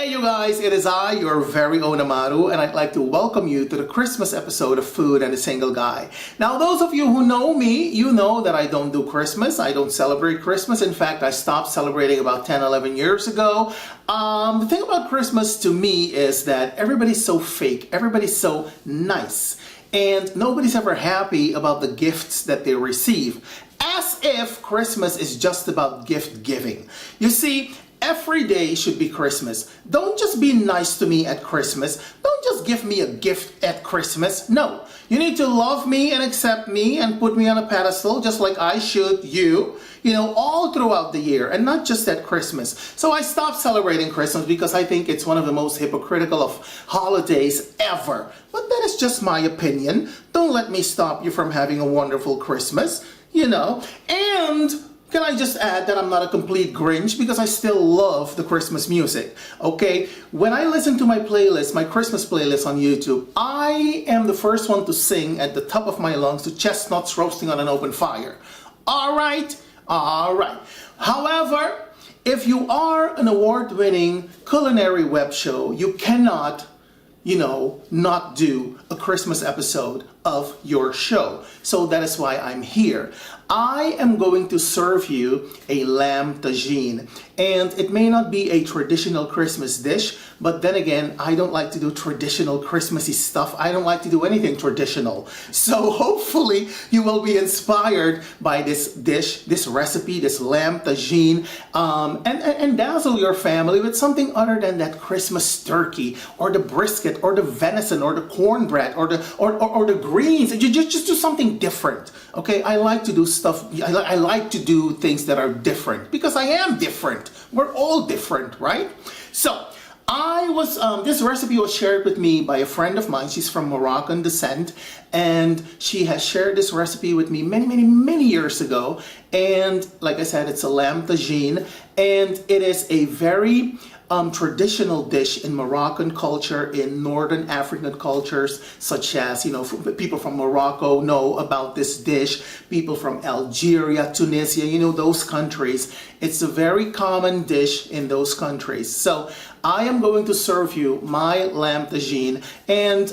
Hey you guys, it is I, your very own AMARU, and I'd like to welcome you to the Christmas episode of Food and a Single Guy. Now those of you who know me, you know that I don't do Christmas, I don't celebrate Christmas. In fact, I stopped celebrating about 10, 11 years ago. The thing about Christmas to me is that everybody's so fake, everybody's so nice, and nobody's ever happy about the gifts that they receive. As if Christmas is just about gift giving. You see, every day should be Christmas. Don't just be nice to me at Christmas. Don't just give me a gift at Christmas. No, you need to love me and accept me and put me on a pedestal just like I should you know, all throughout the year and not just at Christmas. So I stopped celebrating Christmas because I think it's one of the most hypocritical of holidays ever. But that is just my opinion. Don't let me stop you from having a wonderful Christmas, you know. And can I just add that I'm not a complete Grinch because I still love the Christmas music, okay? When I listen to my playlist, my Christmas playlist on YouTube, I am the first one to sing at the top of my lungs to chestnuts roasting on an open fire. All right. However, if you are an award-winning culinary web show, you cannot, you know, not do a Christmas episode of your show. So that is why I'm here. I am going to serve you a lamb tagine, and it may not be a traditional Christmas dish, but then again, I don't like to do traditional Christmassy stuff. I don't like to do anything traditional. So hopefully you will be inspired by this dish, this recipe, this lamb tagine, and dazzle your family with something other than that Christmas turkey or the brisket or the venison or the cornbread or the greens. Just do something different. Okay, I like to do stuff. I like to do things that are different because I am different. We're all different, right? So this recipe was shared with me by a friend of mine. She's from Moroccan descent, and she has shared this recipe with me many years ago. And like I said, it's a lamb tagine, and it is a very traditional dish in Moroccan culture, in Northern African cultures, such as, you know, people from Morocco know about this dish, people from Algeria, Tunisia, you know, those countries. It's a very common dish in those countries. So I am going to serve you my lamb tagine, and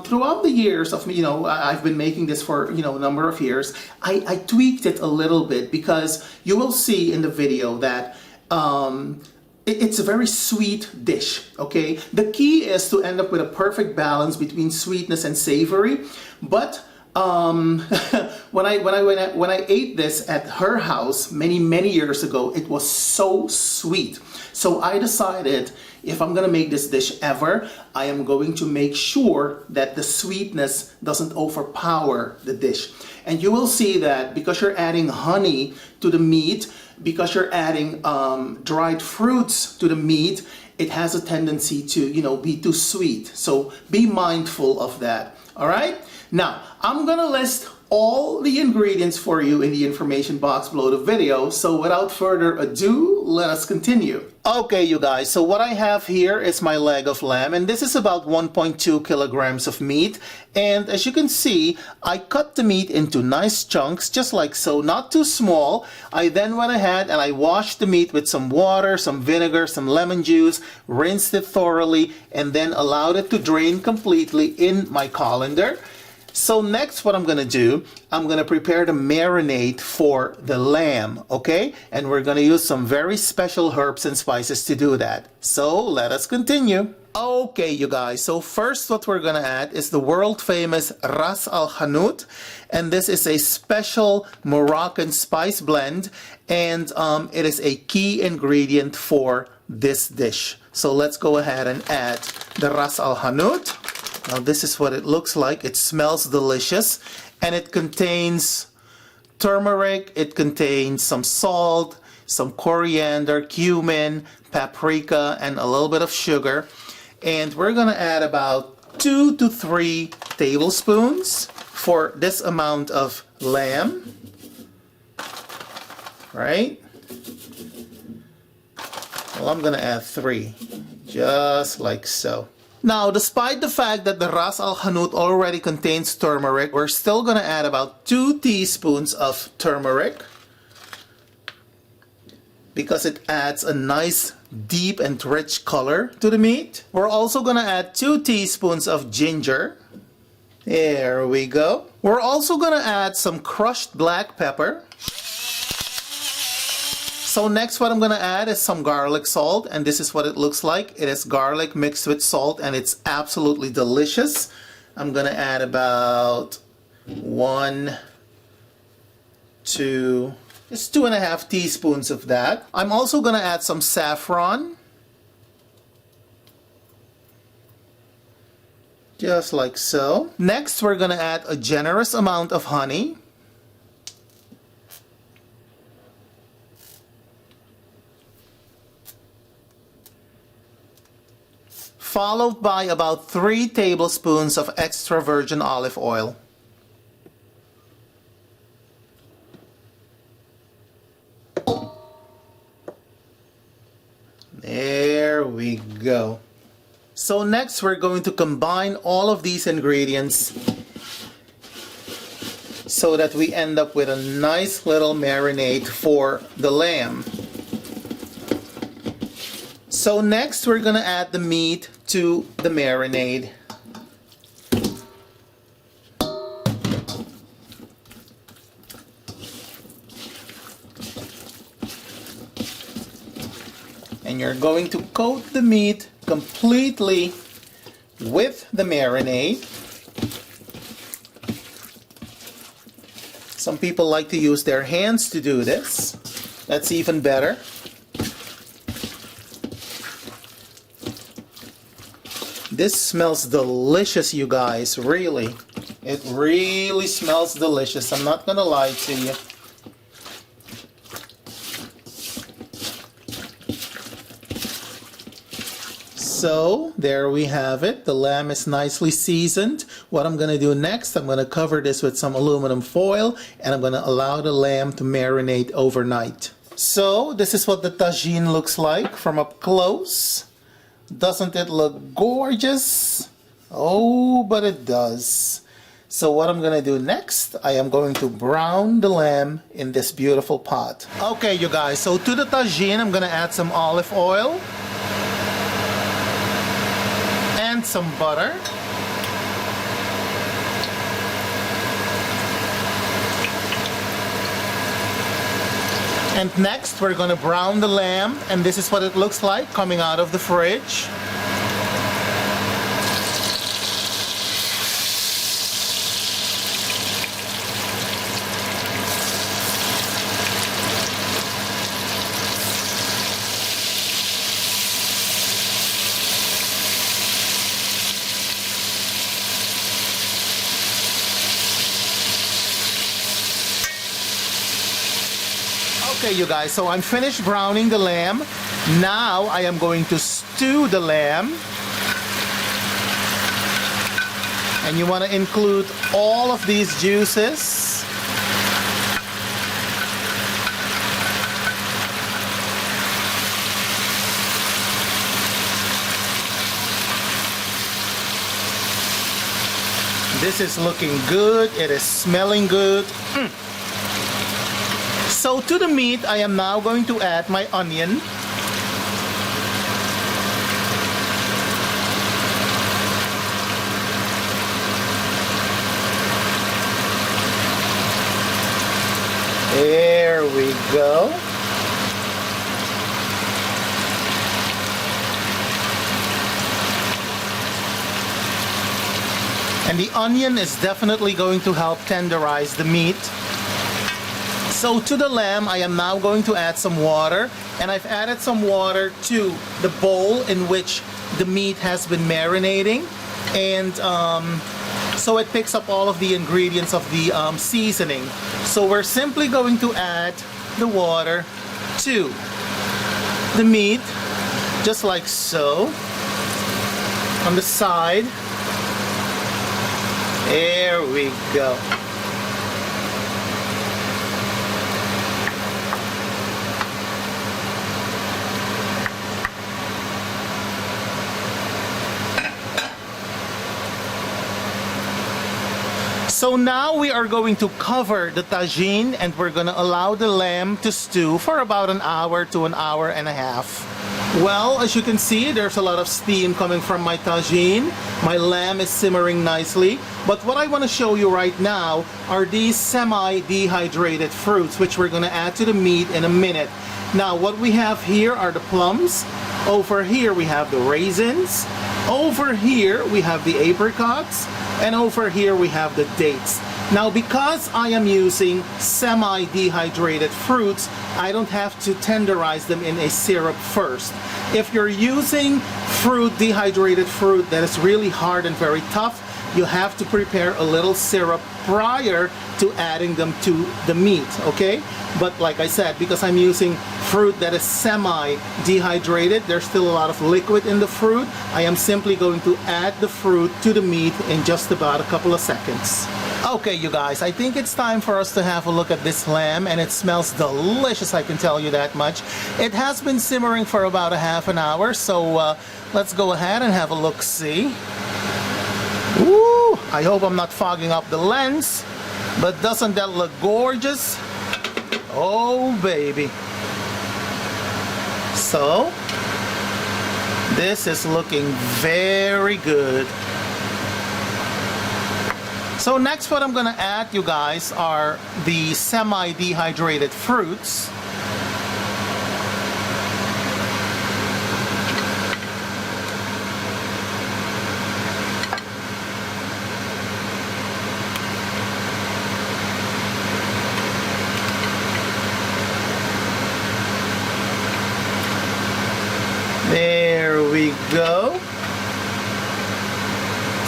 throughout the years of, you know, I've been making this for, you know, a number of years, I tweaked it a little bit because you will see in the video that it's a very sweet dish, okay? The key is to end up with a perfect balance between sweetness and savory. But when I ate this at her house many years ago, it was so sweet. So I decided, if I'm gonna make this dish ever, I am going to make sure that the sweetness doesn't overpower the dish. And you will see that because you're adding honey to the meat, because you're adding dried fruits to the meat, it has a tendency to, you know, be too sweet. So be mindful of that, all right? Now, I'm gonna list all the ingredients for you in the information box below the video. So without further ado, let us continue. Okay, you guys, so what I have here is my leg of lamb, and this is about 1.2 kilograms of meat. And as you can see, I cut the meat into nice chunks, just like so, not too small. I then went ahead and I washed the meat with some water, some vinegar, some lemon juice, rinsed it thoroughly, and then allowed it to drain completely in my colander. So next, what I'm gonna do, I'm gonna prepare the marinade for the lamb, okay? And we're gonna use some very special herbs and spices to do that. So let us continue. Okay, you guys, so first what we're gonna add is the world famous Ras Al Hanout, and this is a special Moroccan spice blend, and it is a key ingredient for this dish. So let's go ahead and add the Ras Al Hanout. Now this is what it looks like. It smells delicious, and it contains turmeric, it contains some salt, some coriander, cumin, paprika, and a little bit of sugar. And we're gonna add about 2 to 3 tablespoons for this amount of lamb, right? Well, I'm gonna add 3, just like so. Now, despite the fact that the Ras Al Hanout already contains turmeric, we're still gonna add about 2 teaspoons of turmeric because it adds a nice deep and rich color to the meat. We're also gonna add 2 teaspoons of ginger. There we go. We're also gonna add some crushed black pepper. So next what I'm gonna add is some garlic salt, and this is what it looks like. It is garlic mixed with salt, and it's absolutely delicious. I'm gonna add about 1, 2, it's 2.5 teaspoons of that. I'm also gonna add some saffron. Just like so. Next, we're gonna add a generous amount of honey. Followed by about 3 tablespoons of extra virgin olive oil. There we go. So next we're going to combine all of these ingredients so that we end up with a nice little marinade for the lamb. So next we're gonna add the meat to the marinade. And you're going to coat the meat completely with the marinade. Some people like to use their hands to do this. That's even better. This smells delicious, you guys, really. It really smells delicious. I'm not gonna lie to you. So there we have it. The lamb is nicely seasoned. What I'm gonna do next, I'm gonna cover this with some aluminum foil, and I'm gonna allow the lamb to marinate overnight. So this is what the tagine looks like from up close. Doesn't it look gorgeous? Oh, but it does. So what I'm gonna do next, I am going to brown the lamb in this beautiful pot. Okay, you guys, so to the tagine, I'm gonna add some olive oil and some butter. And next we're gonna brown the lamb, and this is what it looks like coming out of the fridge. Okay, you guys, so I'm finished browning the lamb. Now I am going to stew the lamb. And you want to include all of these juices. This is looking good. It is smelling good. So to the meat, I am now going to add my onion. There we go. And the onion is definitely going to help tenderize the meat. So to the lamb, I am now going to add some water, and I've added some water to the bowl in which the meat has been marinating, and so it picks up all of the ingredients of the seasoning. So we're simply going to add the water to the meat, just like so, on the side. There we go. So now we are going to cover the tagine, and we're going to allow the lamb to stew for about an hour to an hour and a half. Well, as you can see, there's a lot of steam coming from my tagine. My lamb is simmering nicely. But what I want to show you right now are these semi-dehydrated fruits, which we're going to add to the meat in a minute. Now, what we have here are the plums. Over here, we have the raisins. Over here, we have the apricots. And over here, we have the dates. Now, because I am using semi-dehydrated fruits, I don't have to tenderize them in a syrup first. If you're using dehydrated fruit that is really hard and very tough, you have to prepare a little syrup prior to adding them to the meat, okay? But like I said, because I'm using fruit that is semi-dehydrated, there's still a lot of liquid in the fruit, I am simply going to add the fruit to the meat in just about a couple of seconds. Okay, you guys, I think it's time for us to have a look at this lamb, and it smells delicious, I can tell you that much. It has been simmering for about a half an hour, so let's go ahead and have a look-see. Ooh, I hope I'm not fogging up the lens, but doesn't that look gorgeous? Oh, baby. So, this is looking very good. So next, what I'm gonna add, you guys, are the semi-dehydrated fruits. There we go.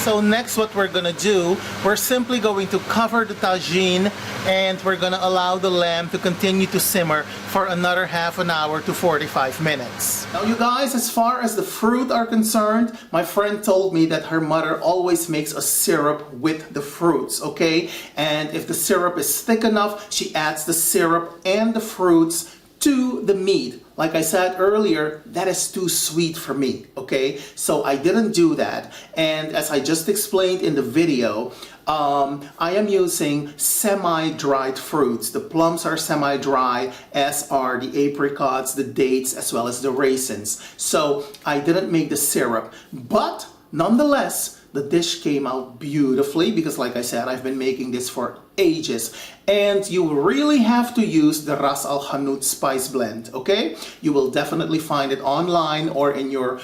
So next, what we're gonna do, we're simply going to cover the tagine, and we're gonna allow the lamb to continue to simmer for another half an hour to 45 minutes. Now you guys, as far as the fruit are concerned, my friend told me that her mother always makes a syrup with the fruits, okay? And if the syrup is thick enough, she adds the syrup and the fruits to the meat. Like I said earlier, that is too sweet for me, okay? So I didn't do that. And as I just explained in the video, I am using semi-dried fruits. The plums are semi-dry, as are the apricots, the dates, as well as the raisins. So I didn't make the syrup, but nonetheless, the dish came out beautifully because, like I said, I've been making this for ages. And you really have to use the Ras Al Hanout spice blend, okay? You will definitely find it online or in your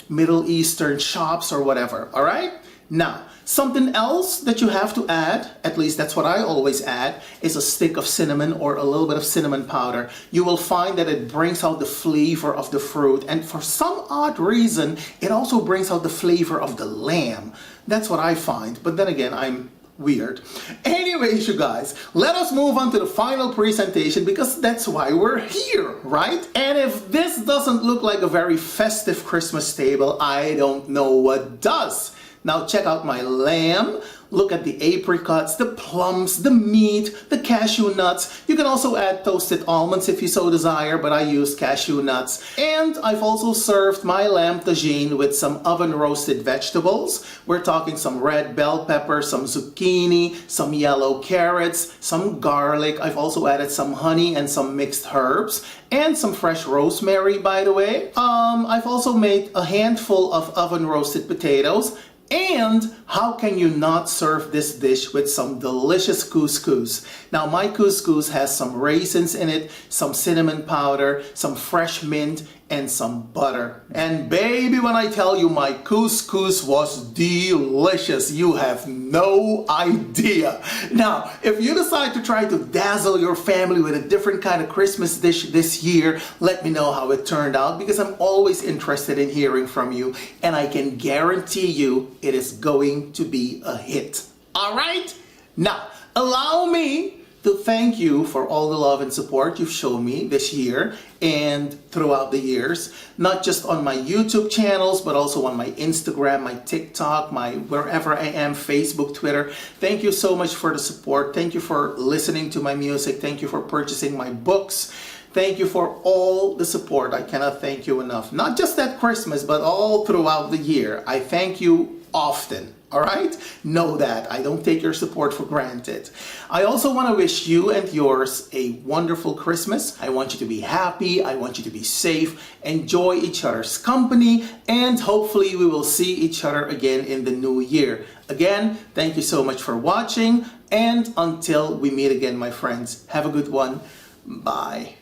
Middle Eastern shops or whatever, all right? Now, something else that you have to add, at least that's what I always add, is a stick of cinnamon or a little bit of cinnamon powder. You will find that it brings out the flavor of the fruit, and for some odd reason, it also brings out the flavor of the lamb. That's what I find, but then again, I'm weird. Anyways, you guys, let us move on to the final presentation because that's why we're here, right? And if this doesn't look like a very festive Christmas table, I don't know what does. Now check out my lamb. Look at the apricots, the plums, the meat, the cashew nuts. You can also add toasted almonds if you so desire, but I use cashew nuts. And I've also served my lamb tagine with some oven roasted vegetables. We're talking some red bell pepper, some zucchini, some yellow carrots, some garlic. I've also added some honey and some mixed herbs and some fresh rosemary, by the way. I've also made a handful of oven roasted potatoes. And how can you not serve this dish with some delicious couscous? Now my couscous has some raisins in it, some cinnamon powder, some fresh mint, and some butter. And baby, when I tell you my couscous was delicious, you have no idea. Now, if you decide to try to dazzle your family with a different kind of Christmas dish this year, let me know how it turned out because I'm always interested in hearing from you, and I can guarantee you it is going to be a hit. All right? Now, allow me to thank you for all the love and support you've shown me this year and throughout the years, not just on my YouTube channels, but also on my Instagram, my TikTok, my wherever I am, Facebook, Twitter. Thank you so much for the support. Thank you for listening to my music. Thank you for purchasing my books. Thank you for all the support. I cannot thank you enough. Not just at Christmas, but all throughout the year. I thank you often. All right? Know that. I don't take your support for granted. I also want to wish you and yours a wonderful Christmas. I want you to be happy. I want you to be safe. Enjoy each other's company. And hopefully we will see each other again in the new year. Again, thank you so much for watching. And until we meet again, my friends, have a good one. Bye.